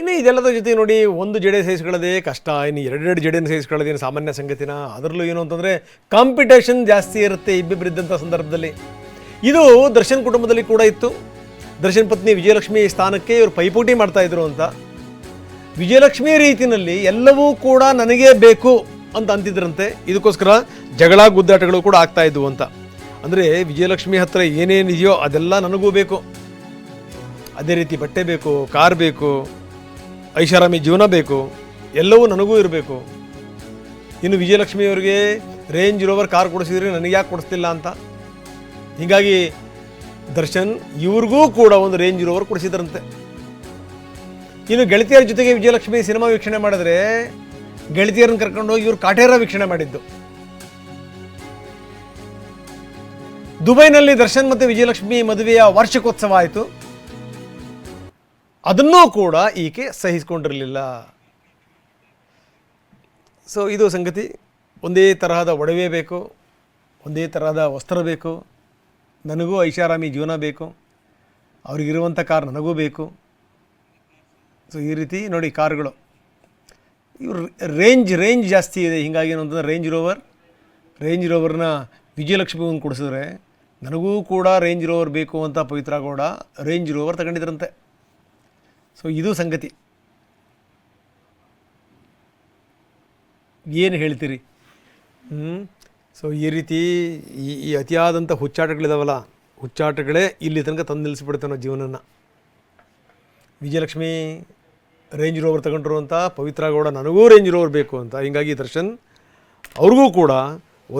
ಇನ್ನು ಇದೆಲ್ಲದರ ಜೊತೆ ನೋಡಿ, ಒಂದು ಜಡೆ ಸಹಿಸ್ಕೊಳ್ಳೋದೇ ಕಷ್ಟ, ಇನ್ನು ಎರಡೆರಡು ಜಡೆಯನ್ನು ಸಹಿಸ್ಕೊಳ್ಳೋದೇನು ಸಾಮಾನ್ಯ ಸಂಗತಿನ. ಅದರಲ್ಲೂ ಏನು ಅಂತಂದರೆ ಕಾಂಪಿಟೇಷನ್ ಜಾಸ್ತಿ ಇರುತ್ತೆ ಇಬ್ಬಿಬ್ಬರಿದ್ದಂಥ ಸಂದರ್ಭದಲ್ಲಿ. ಇದು ದರ್ಶನ್ ಕುಟುಂಬದಲ್ಲಿ ಕೂಡ ಇತ್ತು. ದರ್ಶನ್ ಪತ್ನಿ ವಿಜಯಲಕ್ಷ್ಮಿ ಸ್ಥಾನಕ್ಕೆ ಇವರು ಪೈಪೋಟಿ ಮಾಡ್ತಾಯಿದ್ರು ಅಂತ. ವಿಜಯಲಕ್ಷ್ಮಿ ರೀತಿಯಲ್ಲಿ ಎಲ್ಲವೂ ಕೂಡ ನನಗೇ ಬೇಕು ಅಂತ ಅಂತಿದ್ರಂತೆ. ಇದಕ್ಕೋಸ್ಕರ ಜಗಳ ಗುದ್ದಾಟಗಳು ಕೂಡ ಆಗ್ತಾ ಇದ್ವು ಅಂತ. ಅಂದರೆ ವಿಜಯಲಕ್ಷ್ಮಿ ಹತ್ರ ಏನೇನಿದೆಯೋ ಅದೆಲ್ಲ ನನಗೂ ಬೇಕು, ಅದೇ ರೀತಿ ಬಟ್ಟೆ ಬೇಕು, ಕಾರ್ ಬೇಕು, ಐಷಾರಾಮಿ ಜೀವನ ಬೇಕು, ಎಲ್ಲವೂ ನನಗೂ ಇರಬೇಕು. ಇನ್ನು ವಿಜಯಲಕ್ಷ್ಮಿಯವರಿಗೆ ರೇಂಜ್ ರೋವರ್ ಕಾರ್ ಕೊಡಿಸಿದ್ರೆ ನನಗೆ ಯಾಕೆ ಕೊಡಿಸ್ತಿಲ್ಲ ಅಂತ. ಹೀಗಾಗಿ ದರ್ಶನ್ ಇವ್ರಿಗೂ ಕೂಡ ಒಂದು ರೇಂಜ್ ರೋವರ್ ಕೊಡಿಸಿದ್ರಂತೆ. ಇನ್ನು ಗೆಳತಿಯರ ಜೊತೆಗೆ ವಿಜಯಲಕ್ಷ್ಮಿ ಸಿನಿಮಾ ವೀಕ್ಷಣೆ ಮಾಡಿದ್ರೆ ಗೆಳತಿಯರನ್ನು ಕರ್ಕೊಂಡು ಹೋಗಿ ಇವರು ಕಾಟೇರ ವೀಕ್ಷಣೆ ಮಾಡಿದ್ದು. ದುಬೈನಲ್ಲಿ ದರ್ಶನ್ ಮತ್ತು ವಿಜಯಲಕ್ಷ್ಮಿ ಮದುವೆಯ ವಾರ್ಷಿಕೋತ್ಸವ ಆಯಿತು. ಅದನ್ನೂ ಕೂಡ ಈಕೆ ಸಹಿಸಿಕೊಂಡಿರಲಿಲ್ಲ. ಸೊ ಇದು ಸಂಗತಿ. ಒಂದೇ ತರಹದ ಒಡವೆ ಬೇಕು, ಒಂದೇ ತರಹದ ವಸ್ತ್ರ ಬೇಕು, ನನಗೂ ಐಷಾರಾಮಿ ಜೀವನ ಬೇಕು, ಅವ್ರಿಗಿರುವಂಥ ಕಾರ್ ನನಗೂ ಬೇಕು. ಸೊ ಈ ರೀತಿ ನೋಡಿ ಕಾರುಗಳು, ಇವರು ರೇಂಜ್ ಜಾಸ್ತಿ ಇದೆ. ಹೀಗಾಗಿ ಏನು ಅಂತಂದರೆ ರೇಂಜ್ ರೋವರ್ನ ವಿಜಯಲಕ್ಷ್ಮಿಗೆ ಕೊಡಿಸಿದ್ರೆ ನನಗೂ ಕೂಡ ರೇಂಜ್ ರೋವರ್ ಬೇಕು ಅಂತ Pavithra Gowda range rover ತಗೊಂಡಿದ್ರಂತೆ. So ಇದು ಸಂಗತಿ. ಏನು ಹೇಳ್ತೀರಿ? ಸೊ ಈ ರೀತಿ ಈ ಅತಿಯಾದಂಥ ಹುಚ್ಚಾಟಗಳಿದಾವಲ್ಲ, ಹುಚ್ಚಾಟಗಳೇ ಇಲ್ಲಿ ತನಕ ತಂದು ನಿಲ್ಲಿಸ್ಬಿಡುತ್ತೆ ನಾವು ಜೀವನನ. ವಿಜಯಲಕ್ಷ್ಮಿ ರೇಂಜ್ ರೋವರ್ ತಗೊಂಡ್ರು ಅಂತ ಪವಿತ್ರ ಗೌಡ ನನಗೂ ರೇಂಜ್ ರೋವರ್ ಬೇಕು ಅಂತ. ಹೀಗಾಗಿ ದರ್ಶನ್ ಅವ್ರಿಗೂ ಕೂಡ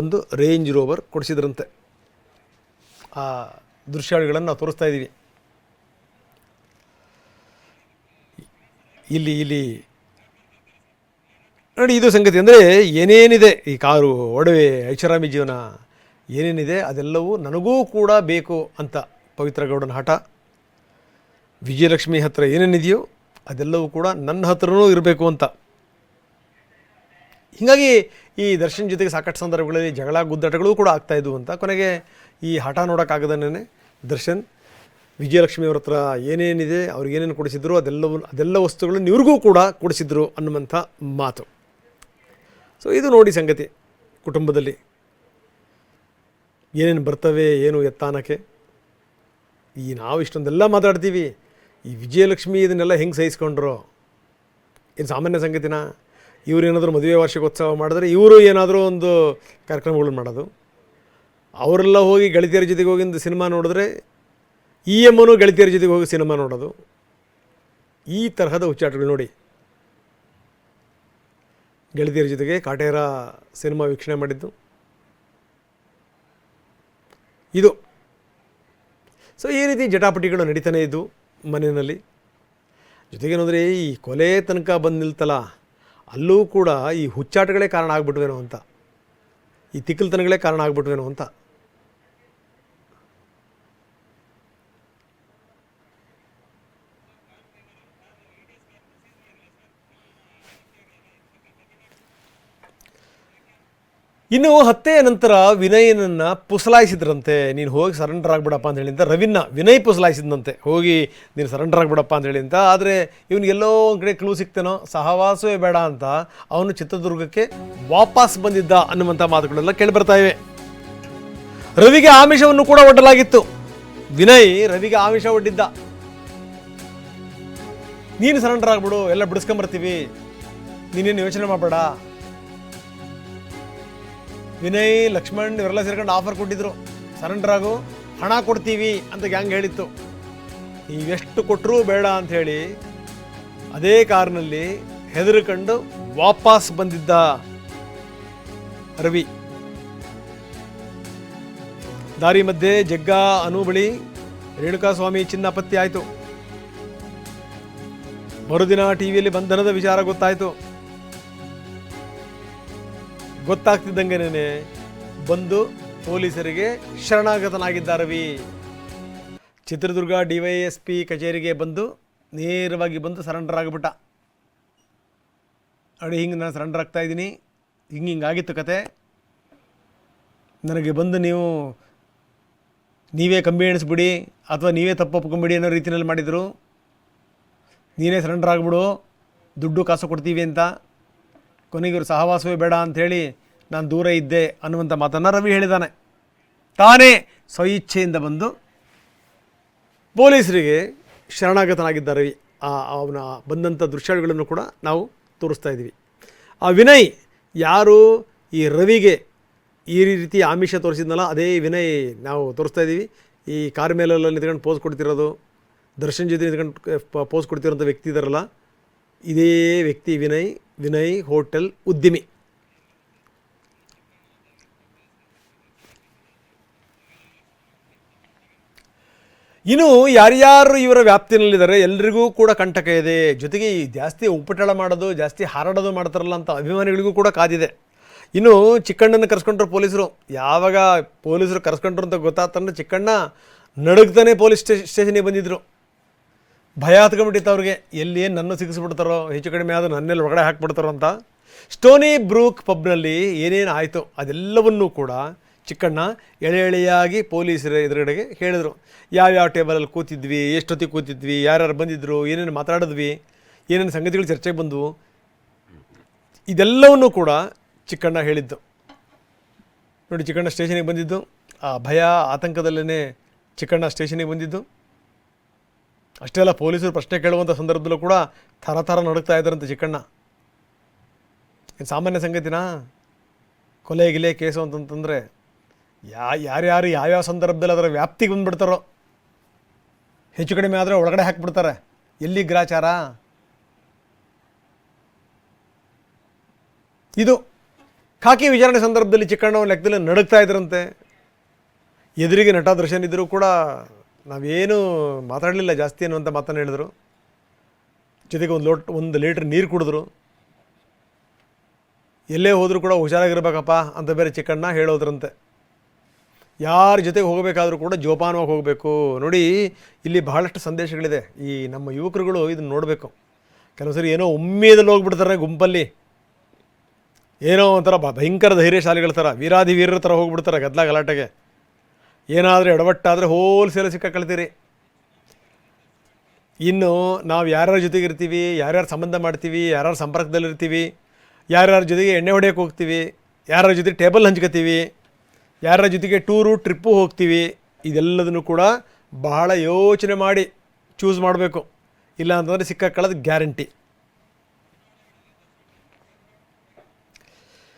ಒಂದು ರೇಂಜ್ ರೋವರ್ ಕೊಡಿಸಿದ್ರಂತೆ. ಆ ದೃಶ್ಯಾವಳಿಗಳನ್ನು ನಾವು ತೋರಿಸ್ತಾ ಇದ್ದೀವಿ. ಇಲ್ಲಿ ನೋಡಿ, ಇದು ಸಂಗತಿ. ಅಂದರೆ ಏನೇನಿದೆ ಈ ಕಾರು, ಒಡವೆ, ಐಷಾರಾಮಿ ಜೀವನ ಏನೇನಿದೆ ಅದೆಲ್ಲವೂ ನನಗೂ ಕೂಡ ಬೇಕು ಅಂತ ಪವಿತ್ರ ಗೌಡನ ಹಠ. ವಿಜಯಲಕ್ಷ್ಮಿ ಹತ್ರ ಏನೇನಿದೆಯೋ ಅದೆಲ್ಲವೂ ಕೂಡ ನನ್ನ ಹತ್ರನೂ ಇರಬೇಕು ಅಂತ. ಹೀಗಾಗಿ ಈ ದರ್ಶನ್ ಜೊತೆಗೆ ಸಾಕಷ್ಟು ಸಂದರ್ಭಗಳಲ್ಲಿ ಜಗಳ ಗುದ್ದಾಟಗಳು ಕೂಡ ಆಗ್ತಾಯಿದ್ವು ಅಂತ. ಕೊನೆಗೆ ಈ ಹಠ ನೋಡೋಕ್ಕಾಗದೇ ದರ್ಶನ್ ವಿಜಯಲಕ್ಷ್ಮಿಯವ್ರ ಹತ್ರ ಏನೇನಿದೆ, ಅವ್ರಿಗೆ ಏನೇನು ಕೊಡಿಸಿದ್ರು ಅದೆಲ್ಲ ವಸ್ತುಗಳನ್ನು ಇವ್ರಿಗೂ ಕೂಡ ಕೊಡಿಸಿದ್ರು ಅನ್ನುವಂಥ ಮಾತು. ಸೊ ಇದು ನೋಡಿ ಸಂಗತಿ. ಕುಟುಂಬದಲ್ಲಿ ಏನೇನು ಬರ್ತವೆ, ಏನು ಎತ್ತಾನಕ್ಕೆ. ನಾವು ಇಷ್ಟೊಂದೆಲ್ಲ ಮಾತಾಡ್ತೀವಿ, ಈ ವಿಜಯಲಕ್ಷ್ಮಿ ಇದನ್ನೆಲ್ಲ ಹೆಂಗೆ ಸಹಿಸ್ಕೊಂಡ್ರು? ಏನು ಸಾಮಾನ್ಯ ಸಂಗತಿನ? ಇವರೇನಾದರೂ ಮದುವೆ ವಾರ್ಷಿಕೋತ್ಸವ ಮಾಡಿದ್ರೆ ಇವರು ಏನಾದರೂ ಒಂದು ಕಾರ್ಯಕ್ರಮಗಳನ್ನು ಮಾಡೋದು, ಅವರೆಲ್ಲ ಹೋಗಿ ಗೆಳತಿಯರ ಜೊತೆಗೆ ಹೋಗಿಂದು ಸಿನಿಮಾ ನೋಡಿದ್ರೆ ಈ ಅಮ್ಮನೂ ಗೆಳತಿಯರ ಜೊತೆಗೆ ಹೋಗಿ ಸಿನಿಮಾ ನೋಡೋದು. ಈ ತರಹದ ಹುಚ್ಚಾಟಗಳು ನೋಡಿ. ಗೆಳತಿಯರ ಜೊತೆಗೆ ಕಾಟೇರ ಸಿನಿಮಾ ವೀಕ್ಷಣೆ ಮಾಡಿದ್ದು ಇದು. ಸೊ ಈ ರೀತಿ ಜಟಾಪಟಿಗಳು ನಡೀತಾನೆ ಇದ್ದು ಮನೆಯಲ್ಲಿ. ಜೊತೆಗೇನಂದರೆ ಈ ಕೊಲೆ ತನಕ ಬಂದು ನಿಲ್ತಲ್ಲ, ಅಲ್ಲೂ ಕೂಡ ಈ ಹುಚ್ಚಾಟಗಳೇ ಕಾರಣ ಆಗ್ಬಿಟ್ವೇನೋ ಅಂತ, ಈ ತಿಕ್ಕಲ್ತನಗಳೇ ಕಾರಣ ಆಗ್ಬಿಟ್ವೇನೋ ಅಂತ. ಇನ್ನು ಹತ್ಯೆಯ ನಂತರ ವಿನಯನನ್ನು ಪುಸಲಾಯಿಸಿದ್ರಂತೆ. ನೀನು ಹೋಗಿ ಸರೆಂಡರ್ ಆಗಿಬಿಡಪ್ಪ ಅಂತ ಹೇಳಿ ಅಂತ ವಿನಯ್ ಪುಸಲಾಯಿಸಿದಂತೆ. ಹೋಗಿ ನೀನು ಸರೆಂಡರ್ ಆಗಿಬಿಡಪ್ಪ ಅಂತ ಹೇಳಿ ಅಂತ. ಆದರೆ ಇವನಿಗೆಲ್ಲೋ ಒಂದು ಕಡೆ ಕ್ಲೂ ಸಿಗ್ತೇನೋ, ಸಹವಾಸವೇ ಬೇಡ ಅಂತ ಅವನು ಚಿತ್ರದುರ್ಗಕ್ಕೆ ವಾಪಸ್ ಬಂದಿದ್ದ ಅನ್ನುವಂಥ ಮಾತುಗಳೆಲ್ಲ ಕೇಳಿಬರ್ತಾ ಇವೆ. ರವಿಗೆ ಆಮಿಷವನ್ನು ಕೂಡ ಒಡ್ಡಲಾಗಿತ್ತು. ವಿನಯ್ ರವಿಗೆ ಆಮಿಷ ಒಡ್ಡಿದ್ದ, ನೀನು ಸರೆಂಡರ್ ಆಗಿಬಿಡು, ಎಲ್ಲ ಬಿಡಿಸ್ಕೊಂಬರ್ತೀವಿ, ನೀನೇನು ಯೋಚನೆ ಮಾಡಬೇಡ. ವಿನಯ್, ಲಕ್ಷ್ಮಣ್ ಇವರೆಲ್ಲ ಸೇರ್ಕೊಂಡು ಆಫರ್ ಕೊಟ್ಟಿದ್ರು, ಸರೆಂಡರ್ ಆಗು, ಹಣ ಕೊಡ್ತೀವಿ ಅಂತ ಗ್ಯಾಂಗ್ ಹೇಳಿತ್ತು. ನೀವೆಷ್ಟು ಕೊಟ್ಟರೂ ಬೇಡ ಅಂಥೇಳಿ ಅದೇ ಕಾರಿನಲ್ಲಿ ಹೆದರ್ಕೊಂಡು ವಾಪಸ್ ಬಂದಿದ್ದ ರವಿ. ದಾರಿ ಮಧ್ಯೆ ಜಗ್ಗ ಅನು ಬಳಿ ರೇಣುಕಾಸ್ವಾಮಿ ಚಿನ್ನ ಪತ್ತೆ ಆಯಿತು. ಮರುದಿನ ಟಿವಿಯಲ್ಲಿ ಬಂಧನದ ವಿಚಾರ ಗೊತ್ತಾಯಿತು. ಗೊತ್ತಾಗ್ತಿದ್ದಂಗೆನೇ ಬಂದು ಪೊಲೀಸರಿಗೆ ಶರಣಾಗತನಾಗಿದ್ದ ರವಿ. ಚಿತ್ರದುರ್ಗ DYSP ಕಚೇರಿಗೆ ನೇರವಾಗಿ ಬಂದು ಸರೆಂಡರ್ ಆಗಿಬಿಟ್ಟ. ಅಡಿ ಹಿಂಗೆ ನಾನು ಸರೆಂಡರ್ ಆಗ್ತಾಯಿದ್ದೀನಿ, ಹಿಂಗಾಗಿತ್ತು ಕತೆ, ನನಗೆ ಬಂದು ನೀವೇ ಕಂಬಿ ಎಣಿಸ್ಬಿಡಿ ಅಥವಾ ನೀವೇ ತಪ್ಪು ಒಪ್ಕೊಂಬಿಡಿ ಅನ್ನೋ ರೀತಿಯಲ್ಲಿ ಮಾಡಿದರು. ನೀನೇ ಸರೆಂಡರ್ ಆಗಿಬಿಡು, ದುಡ್ಡು ಕಾಸು ಕೊಡ್ತೀವಿ ಅಂತ. ಕೊನೆಗೆ ಇವರು ಸಹವಾಸವೇ ಬೇಡ ಅಂಥೇಳಿ ನಾನು ದೂರ ಇದ್ದೆ ಅನ್ನುವಂಥ ಮಾತನ್ನು ರವಿ ಹೇಳಿದ್ದಾನೆ. ತಾನೇ ಸ್ವಇಚ್ಛೆಯಿಂದ ಬಂದು ಪೊಲೀಸರಿಗೆ ಶರಣಾಗತನಾಗಿದ್ದ ರವಿ. ಅವನ ಬಂದಂಥ ದೃಶ್ಯಗಳನ್ನು ಕೂಡ ನಾವು ತೋರಿಸ್ತಾ ಇದ್ದೀವಿ. ಆ ವಿನಯ್ ಯಾರು ಈ ರವಿಗೆ ಈ ರೀತಿ ಆಮಿಷ ತೋರಿಸಿದ್ನಲ್ಲ, ಅದೇ ವಿನಯ್ ನಾವು ತೋರಿಸ್ತಾ ಇದ್ದೀವಿ. ಈ ಕಾರ್ ಮೇಲೆಲ್ಲ ನಿಂತ್ಕೊಂಡು ಪೋಸ್ ಕೊಡ್ತಿರೋದು, ದರ್ಶನ್ ಜೊತೆ ನಿಂತ್ಕೊಂಡು ಪೋಸ್ ಕೊಡ್ತಿರೋಂಥ ವ್ಯಕ್ತಿ ಇದ್ದಾರಲ್ಲ, ಇದೇ ವ್ಯಕ್ತಿ ವಿನಯ್ ಹೋಟೆಲ್ ಉದ್ಯಮಿ. ಇನ್ನು ಯಾರ್ಯಾರು ಇವರ ವ್ಯಾಪ್ತಿನಲ್ಲಿದ್ದಾರೆ ಎಲ್ರಿಗೂ ಕೂಡ ಕಂಟಕ ಇದೆ. ಜೊತೆಗೆ ಜಾಸ್ತಿ ಉಪಟಳ ಮಾಡೋದು, ಜಾಸ್ತಿ ಹಾರಾಡೋದು ಮಾಡ್ತಾರಲ್ಲ ಅಂತ ಅಭಿಮಾನಿಗಳಿಗೂ ಕೂಡ ಕಾದಿದೆ. ಇನ್ನು ಚಿಕ್ಕಣ್ಣನ ಕರೆಸ್ಕೊಂಡ್ರು ಪೊಲೀಸರು. ಯಾವಾಗ ಪೊಲೀಸರು ಕರೆಸ್ಕೊಂಡ್ರು ಅಂತ ಗೊತ್ತಾಗ್ತಾನೆ ಚಿಕ್ಕಣ್ಣ ನಡುಗ್ತಾನೆ ಪೊಲೀಸ್ ಸ್ಟೇಷನಿಗೆ ಬಂದಿದ್ದರು. ಭಯ ಹತ್ಕೊಂಡ್ಬಿಟ್ಟಿತ್ತು ಅವ್ರಿಗೆ, ಎಲ್ಲಿ ಏನು ನನ್ನ ಸಿಗಿಸ್ಬಿಡ್ತಾರೋ, ಹೆಚ್ಚು ಕಡಿಮೆ ಆದರೂ ನನ್ನೆಲ್ಲ ಒಳಗಡೆ ಹಾಕ್ಬಿಡ್ತಾರೋ ಅಂತ. ಸ್ಟೋನಿ ಬ್ರೂಕ್ ಪಬ್ನಲ್ಲಿ ಏನೇನು ಆಯಿತು ಅದೆಲ್ಲವನ್ನೂ ಕೂಡ ಚಿಕ್ಕಣ್ಣ ಎಳೆಯಾಗಿ ಪೊಲೀಸರ ಎದುರುಗಡೆಗೆ ಹೇಳಿದರು. ಯಾವ್ಯಾವ ಟೇಬಲಲ್ಲಿ ಕೂತಿದ್ವಿ, ಎಷ್ಟೊತ್ತಿಗೆ ಕೂತಿದ್ವಿ, ಯಾರ್ಯಾರು ಬಂದಿದ್ದರು, ಏನೇನು ಮಾತಾಡಿದ್ವಿ, ಏನೇನು ಸಂಗತಿಗಳು ಚರ್ಚೆಗೆ ಬಂದವು, ಇದೆಲ್ಲವನ್ನೂ ಕೂಡ ಚಿಕ್ಕಣ್ಣ ಹೇಳಿದ್ದು. ನೋಡಿ, ಚಿಕ್ಕಣ್ಣ ಸ್ಟೇಷನಿಗೆ ಬಂದಿದ್ದು, ಆ ಭಯ ಆತಂಕದಲ್ಲೇ ಚಿಕ್ಕಣ್ಣ ಸ್ಟೇಷನಿಗೆ ಬಂದಿದ್ದು. ಅಷ್ಟೇ ಅಲ್ಲ, ಪೊಲೀಸರು ಪ್ರಶ್ನೆ ಕೇಳುವಂಥ ಸಂದರ್ಭದಲ್ಲೂ ಕೂಡ ಥರ ನಡುಕ್ತಾ ಇದ್ದಾರಂತೆ ಚಿಕ್ಕಣ್ಣ. ಏನು ಸಾಮಾನ್ಯ ಸಂಗತಿನಾ? ಕೊಲೆ ಗಿಲೆ ಕೇಸು ಅಂತಂತಂದರೆ ಯಾರ್ಯಾರು ಯಾವ್ಯಾವ ಸಂದರ್ಭದಲ್ಲಿ ಅದರ ವ್ಯಾಪ್ತಿಗೆ ಬಂದುಬಿಡ್ತಾರೋ, ಹೆಚ್ಚು ಕಡಿಮೆ ಆದರೆ ಒಳಗಡೆ ಹಾಕಿಬಿಡ್ತಾರೆ. ಎಲ್ಲಿ ಗ್ರಾಚಾರ? ಇದು ಖಾಕಿ ವಿಚಾರಣೆ ಸಂದರ್ಭದಲ್ಲಿ ಚಿಕ್ಕಣ್ಣ ಲೆಕ್ಕದಲ್ಲಿ ನಡುಗ್ತಾ ಇದ್ರಂತೆ. ಎದುರಿಗೆ ನಟ ದರ್ಶನ್ ಇದ್ದರೂ ಕೂಡ ನಾವೇನು ಮಾತಾಡಲಿಲ್ಲ ಜಾಸ್ತಿ ಅನ್ನುವಂಥ ಮಾತನ್ನು ಹೇಳಿದ್ರು. ಜೊತೆಗೆ ಒಂದು ಲೀಟ್ರ್ ನೀರು ಕುಡಿದ್ರು. ಎಲ್ಲೇ ಹೋದರೂ ಕೂಡ ಹುಷಾರಾಗಿರ್ಬೇಕಪ್ಪ ಅಂತ ಬೇರೆ ಚಿಕ್ಕಣ್ಣ ಹೇಳೋದ್ರಂತೆ. ಯಾರ ಜೊತೆಗೆ ಹೋಗಬೇಕಾದ್ರೂ ಕೂಡ ಜೋಪಾನವಾಗಿ ಹೋಗಬೇಕು. ನೋಡಿ, ಇಲ್ಲಿ ಬಹಳಷ್ಟು ಸಂದೇಶಗಳಿದೆ. ಈ ನಮ್ಮ ಯುವಕರುಗಳು ಇದನ್ನು ನೋಡಬೇಕು. ಕೆಲವು ಸರಿ ಏನೋ ಒಮ್ಮೆದಲ್ಲಿ ಹೋಗ್ಬಿಡ್ತಾರೆ ಗುಂಪಲ್ಲಿ, ಏನೋ ಒಂಥರ ಭಯಂಕರ ಧೈರ್ಯಶಾಲಿಗಳ ಥರ, ವೀರಾದಿವೀರರ ಥರ ಹೋಗ್ಬಿಡ್ತಾರೆ ಗಲಾಟೆಗೆ. ಏನಾದರೂ ಎಡವಟ್ಟಾದರೆ ಹೋಲ್ಸೇಲ್ ಸಿಕ್ಕಾಕೊಳ್ತೀರಿ. ಇನ್ನು ನಾವು ಯಾರ್ಯಾರ ಜೊತೆಗೆ ಇರ್ತೀವಿ, ಯಾರ್ಯಾರು ಸಂಬಂಧ ಮಾಡ್ತೀವಿ, ಯಾರ್ಯಾರ ಸಂಪರ್ಕದಲ್ಲಿರ್ತೀವಿ, ಯಾರ್ಯಾರ ಜೊತೆಗೆ ಎಣ್ಣೆ ಹೊಡೆಯೋಕ್ಕೆ ಹೋಗ್ತೀವಿ, ಯಾರ್ಯಾರ ಜೊತೆಗೆ ಟೇಬಲ್ ಹಂಚ್ಕೋತೀವಿ, ಯಾರ್ಯಾರ ಜೊತೆಗೆ ಟೂರು ಟ್ರಿಪ್ಪು ಹೋಗ್ತೀವಿ, ಇದೆಲ್ಲದನ್ನು ಕೂಡ ಬಹಳ ಯೋಚನೆ ಮಾಡಿ ಚೂಸ್ ಮಾಡಬೇಕು. ಇಲ್ಲ ಅಂತಂದರೆ ಸಿಕ್ಕಾಕೊಳ್ಳೋದು ಗ್ಯಾರಂಟಿ.